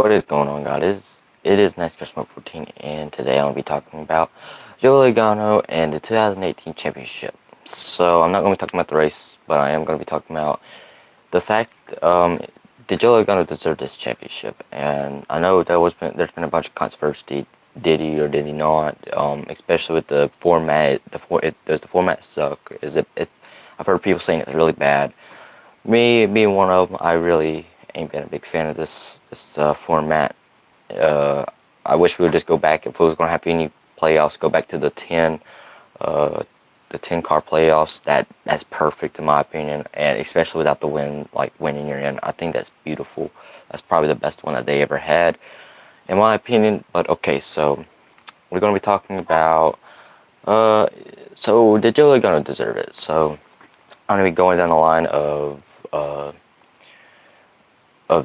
What is going on, guys? It is NASCAR Smoke 14, and today I'm going to be talking about Joe Logano and the 2018 championship. So, I'm not going to be talking about the race, but I am going to be talking about the fact, did Joe Logano deserve this championship? And I know there's been a bunch of controversy. Did he or did he not? Especially with the format. Does the format suck? I've heard people saying it's really bad. Me being one of them, I really ain't been a big fan of this format. Uh, I wish we would just go back, if we was gonna have any playoffs, go back to uh, the 10 car playoffs. That's perfect in my opinion, and especially without the winning you're in. I think that's beautiful. That's probably the best one that they ever had, in my opinion. But okay, so we're gonna be talking about. Uh, so did Joe Logano deserve it? So I'm gonna be going down the line of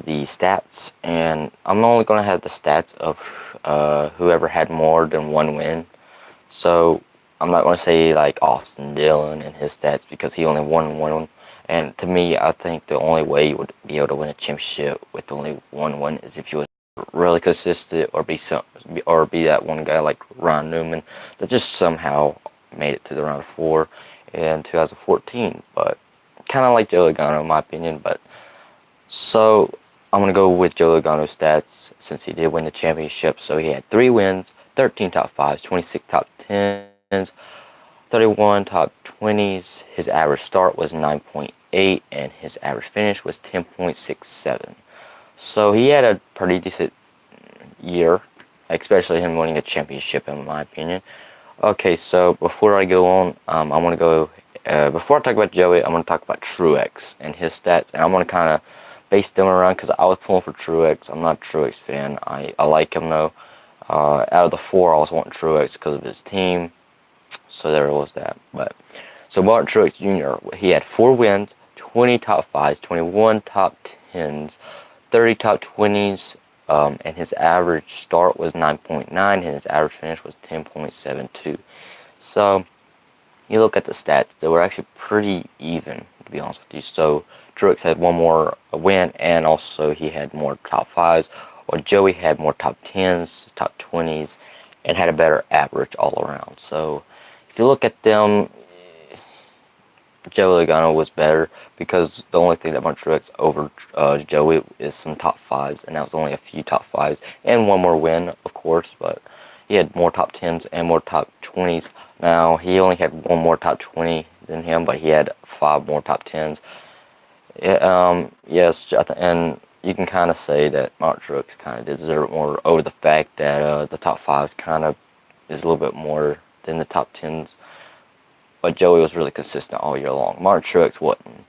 the stats, and I'm only going to have the stats of whoever had more than one win. So I'm not going to say like Austin Dillon and his stats because he only won one. And to me, I think the only way you would be able to win a championship with only one win is if you was really consistent, or be that one guy like Ron Newman that just somehow made it to the round of four in 2014. But kind of like Joe Logano in my opinion, but so I'm going to go with Joe Logano's stats since he did win the championship. So he had 3 wins, 13 top 5s, 26 top 10s, 31 top 20s. His average start was 9.8 and his average finish was 10.67. So he had a pretty decent year, especially him winning a championship in my opinion. Okay, so before I go on, I want to go, before I talk about Joey, I'm going to talk about Truex and his stats, and I'm going to kind of base them around because I was pulling for Truex. I'm not a Truex fan. I like him though. Out of the 4, I was wanting Truex because of his team. So there was that. But so Martin Truex Jr., he had 4 wins, 20 top 5s, 21 top 10s, 30 top 20s, and his average start was 9.9 and his average finish was 10.72. So you look at the stats, they were actually pretty even, to be honest with you. So Truex had one more win, and also he had more top 5s, while Joey had more top 10s, top 20s, and had a better average all around. So if you look at them, Joey Logano was better because the only thing that went Truex over Joey is some top 5s, and that was only a few top 5s, and one more win, of course, but he had more top 10s and more top 20s. Now, he only had one more top 20 than him, but he had 5 more top 10s. Yes, and you can kind of say that Mark Truex kind of did deserve it more over the fact that the top 5s kind of is a little bit more than the top 10s. But Joey was really consistent all year long. Mark Truex wasn't.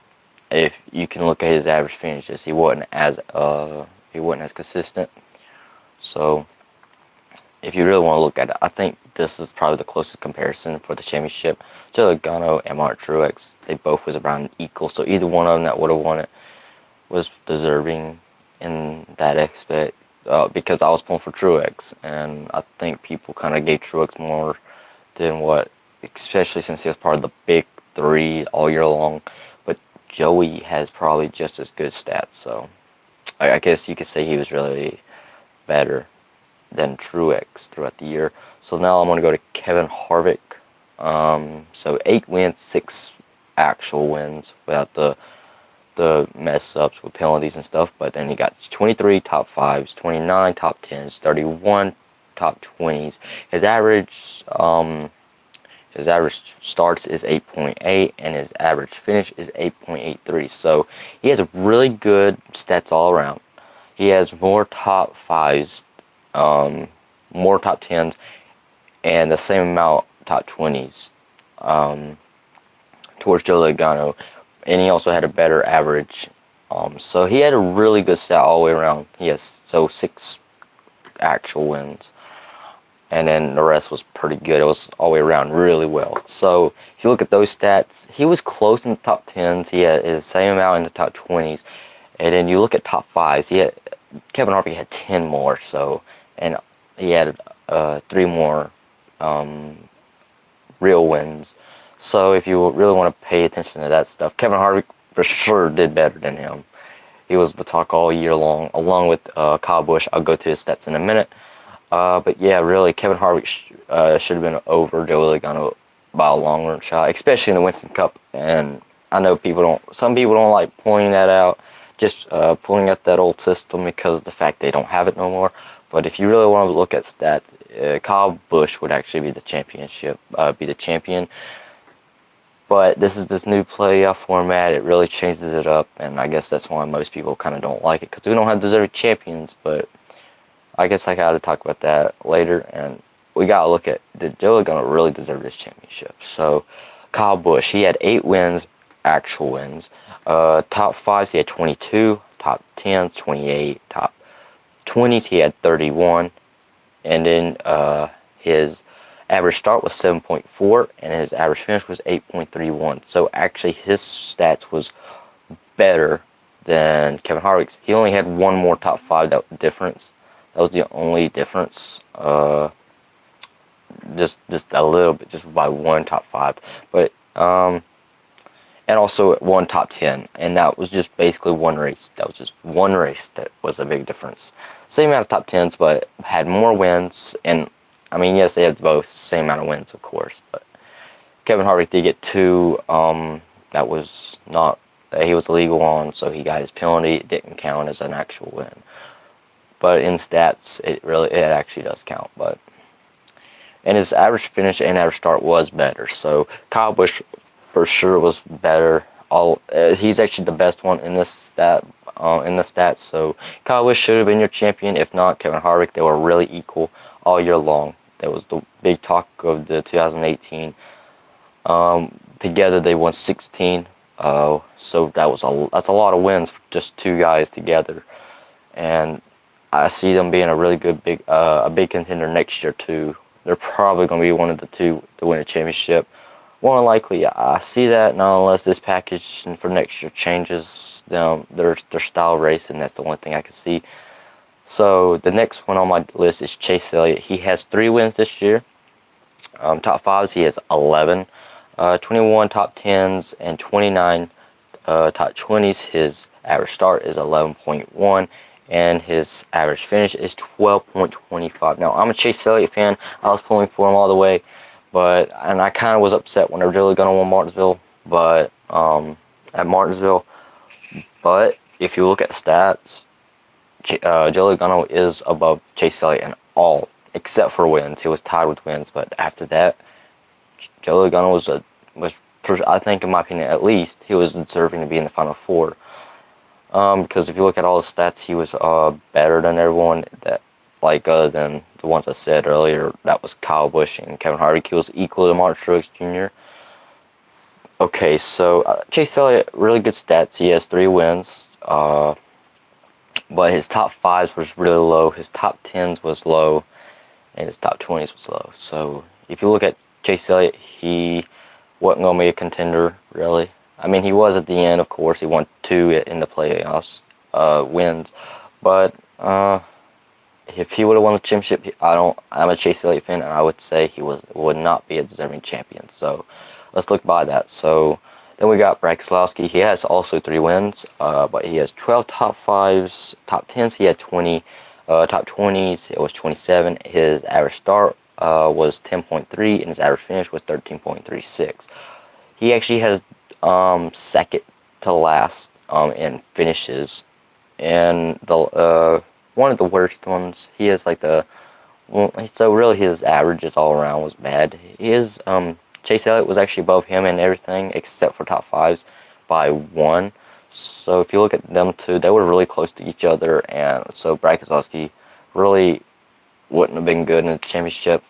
If you can look at his average finishes, he wasn't as consistent. So if you really want to look at it, I think this is probably the closest comparison for the championship. Joe Logano and Mark Truex, they both was around equal, so either one of them that would have won it was deserving in that aspect. Because I was pulling for Truex, and I think people kind of gave Truex more than what, especially since he was part of the big 3 all year long. But Joey has probably just as good stats, so I guess you could say he was really better than Truex throughout the year. So now I'm going to go to Kevin Harvick. So 8 wins, 6 actual wins without the mess ups with penalties and stuff. But then he got 23 top 5s, 29 top 10s, 31 top 20s. His average starts is 8.8 and his average finish is 8.83. So he has really good stats all around. He has more top 5s, more top 10s, and the same amount top 20s towards Joe Logano, and he also had a better average. So he had a really good stat all the way around. He has 6 actual wins, and then the rest was pretty good. It was all the way around really well. So if you look at those stats, he was close in the top 10s. He had his same amount in the top 20s, and then you look at top 5s. Kevin Harvick had 10 more. So, and he had 3 more real wins. So if you really want to pay attention to that stuff, Kevin Harvick for sure did better than him. He was the talk all year long, along with Kyle Busch. I'll go to his stats in a minute. But yeah, really, Kevin Harvick should have been over Joey Logano by a long run shot, especially in the Winston Cup. And I know some people don't like pointing that out, just pulling out that old system because of the fact they don't have it no more. But if you really want to look at stats, Kyle Busch would actually be the champion. But this is this new playoff format. It really changes it up, and I guess that's why most people kind of don't like it because we don't have deserving champions. But I guess I gotta talk about that later, and we gotta look at, did Joey Logano really deserve this championship? So Kyle Busch, he had 8 wins, actual wins. Top 5s he had 22, top 10s 28, top 20s he had 31, and then his average start was 7.4, and his average finish was 8.31. So actually his stats was better than Kevin Harvick's. He only had one more top 5 difference. That was the only difference. Just a little bit, just by one top 5. But and also one top 10, and that was just basically one race. That was just one race that was a big difference. Same amount of top 10s, but had more wins. And I mean, yes, they had both same amount of wins, of course. But Kevin Harvick did get 2. That was not that he was illegal on, so he got his penalty. It didn't count as an actual win. But in stats, it actually does count. And his average finish and average start was better. So Kyle Busch for sure was better. He's actually the best one in this stats. So Kyle Busch should have been your champion. If not, Kevin Harvick. They were really equal all year long. That was the big talk of the 2018. Together they won 16. So that's a lot of wins for just 2 guys together. And I see them being a really good big contender next year too. They're probably going to be one of the 2 to win a championship. More than likely, I see that, not unless this package for next year changes their style racing. That's the one thing I can see. So the next one on my list is Chase Elliott. He has 3 wins this year. Top 5s, he has 11. 21 top 10s and 29 top 20s. His average start is 11.1. And his average finish is 12.25. Now, I'm a Chase Elliott fan. I was pulling for him all the way, and I kind of was upset when I really got on Martinsville, at Martinsville. But if you look at the stats, Joey Logano is above Chase Elliott in all, except for wins. He was tied with wins, but after that, Joey Logano was, I think, in my opinion, at least, he was deserving to be in the Final 4. Because if you look at all the stats, he was better than everyone other than the ones I said earlier. That was Kyle Busch and Kevin Harvick. He was equal to Martin Truex Jr. Okay, so Chase Elliott, really good stats. He has 3 wins, but his top 5s was really low. His top 10s was low, and his top 20s was low. So if you look at Chase Elliott, he wasn't going to be a contender, really. I mean, he was at the end, of course. He won 2 in the playoffs, wins. But if he would have won the championship, I'm a Chase Elliott fan, and I would say he would not be a deserving champion. So let's look by that. So then we got Brad Keselowski. He has also 3 wins, but he has 12 top 5s, top 10s. He had 20, top 20s. It was 27. His average start was 10.3, and his average finish was 13.36. He actually has second to last in finishes, and the one of the worst ones. He has so really his averages all around was bad. Chase Elliott was actually above him in everything except for top 5s by 1. So if you look at them 2, they were really close to each other, and so Brad Keselowski really wouldn't have been good in the championship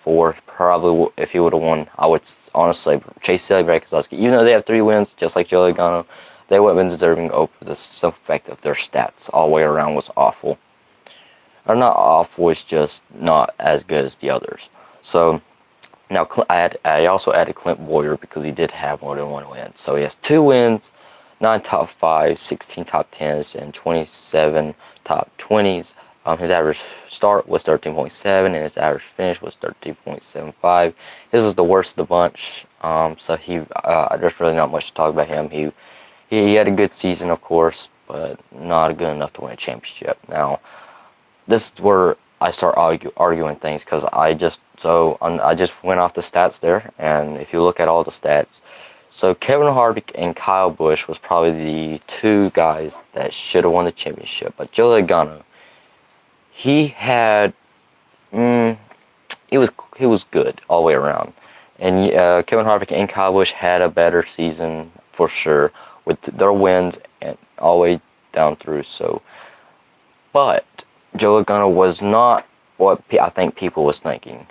probably if he would have won. I would honestly Chase Elliott, Brad Keselowski, even though they have 3 wins, just like Joey Logano, they would have been deserving over the simple fact of their stats all the way around was awful. Or not awful, it's just not as good as the others. So now I also added Clint Boyer because he did have more than 1 win. So he has 2 wins, 9 top 5s, 16 top 10s, and 27 top 20s. His average start was 13.7, and his average finish was 13.75. This is the worst of the bunch. So there's really not much to talk about him. He had a good season, of course, but not good enough to win a championship. Now, this is where I start arguing things, because I just went off the stats there, and if you look at all the stats, so Kevin Harvick and Kyle Busch was probably the two guys that should have won the championship. But Joey Logano, he had, he was good all the way around, and Kevin Harvick and Kyle Busch had a better season for sure with their wins and all the way down through. So, but Joey Logano was not what I think people was thinking.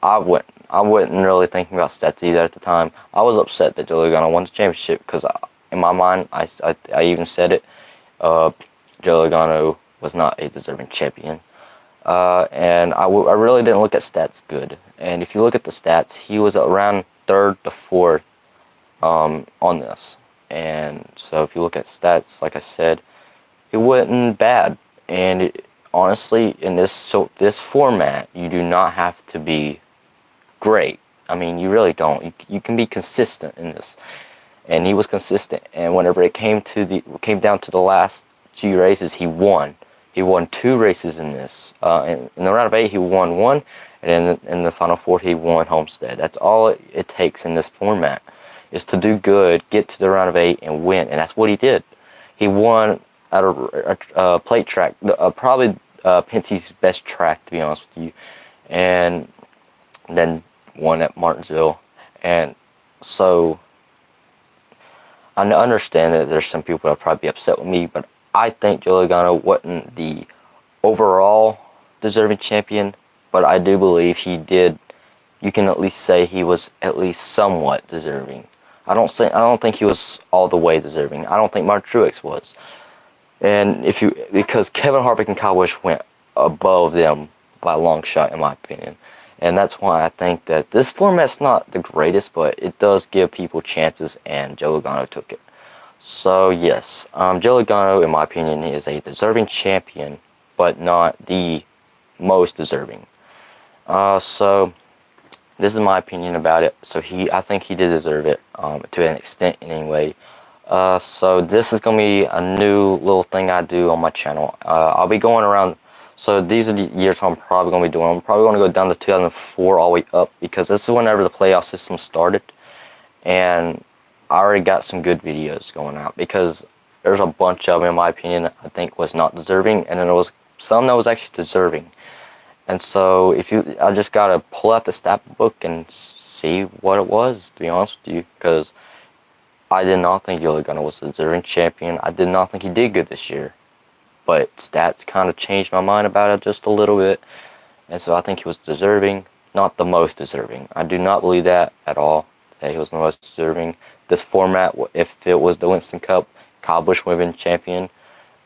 I wasn't really thinking about stats either at the time. I was upset that Joey Logano won the championship, because in my mind, I even said it, Joey Logano was not a deserving champion. And I really didn't look at stats good. And if you look at the stats, he was around 3rd to 4th on this. And so if you look at stats, like I said, it wasn't bad. And honestly, in this format, you do not have to be great. I mean, you really don't. You can be consistent in this, and he was consistent. And whenever it came down to the last 2 races, he won. He won 2 races in this. In the round of 8, he won 1, and in the final 4, he won Homestead. That's all it takes in this format, is to do good, get to the round of 8, and win. And that's what he did. He won at a plate track, probably Penske's best track, to be honest with you, and then won at Martinsville. And so I understand that there's some people that'll probably be upset with me, but I think Joey Logano wasn't the overall deserving champion, but I do believe he did. You can at least say he was at least somewhat deserving. I don't think he was all the way deserving. I don't think Mark Truex was. And because Kevin Harvick and Kyle Busch went above them by a long shot, in my opinion. And that's why I think that this format's not the greatest, but it does give people chances, and Joey Logano took it. So yes, Joey Logano, in my opinion, is a deserving champion, but not the most deserving. So this is my opinion about it. So I think he did deserve it, to an extent anyway. So this is going to be a new little thing I do on my channel. I'll be going around, so these are the years I'm probably going to be doing. I'm probably going to go down to 2004 all the way up, because this is whenever the playoff system started. And I already got some good videos going out, because there's a bunch of them, in my opinion, I think was not deserving, and then there was some that was actually deserving. And so I just got to pull out the stat book and see what it was, to be honest with you, because I did not think Joey Logano was a deserving champion. I did not think he did good this year. But stats kind of changed my mind about it just a little bit. And so I think he was deserving, not the most deserving. I do not believe that at all, that he was the most deserving. This format, if it was the Winston Cup, Kyle Busch would have been champion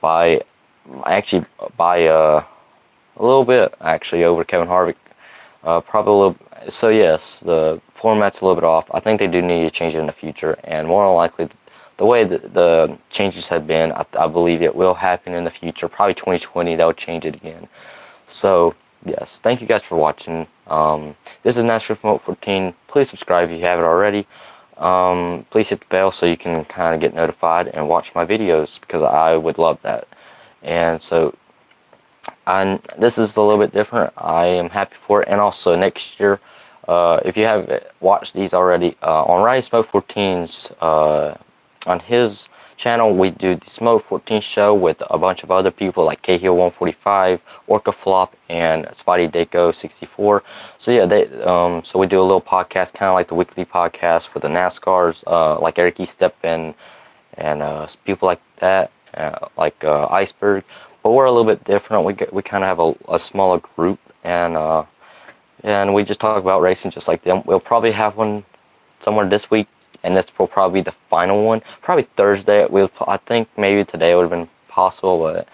by a little bit, actually, over Kevin Harvick. Probably a little. So yes, the format's a little bit off. I think they do need to change it in the future, and more than likely, the way the changes have been, I believe it will happen in the future. Probably 2020, they'll change it again. So yes, thank you guys for watching. This is National Promote 14. Please subscribe if you haven't already. Please hit the bell so you can kind of get notified and watch my videos, because I would love that. And so this is a little bit different. I am happy for it. And also next year, if you haven't watched these already, on Riding Smoke 14's on his channel, we do the Smoke 14 show with a bunch of other people like Cahill 145, Orca Flop, and Spotty Daco 64. So yeah, so we do a little podcast, kind of like the weekly podcast for the NASCARs, like Eric Estep and people like that, like Iceberg. But we're a little bit different. We kind of have a smaller group, and we just talk about racing just like them. We'll probably have one somewhere this week, and this will probably be the final one. Probably Thursday. I think maybe today would have been possible, but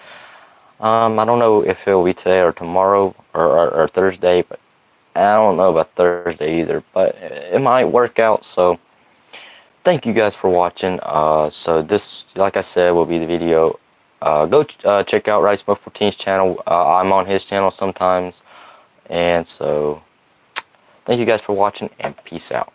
I don't know if it will be today or tomorrow or Thursday. But I don't know about Thursday either. But it might work out. So thank you guys for watching. So this, like I said, will be the video. Go check out Riding Smoke 14's channel. I'm on his channel sometimes. And so thank you guys for watching, and peace out.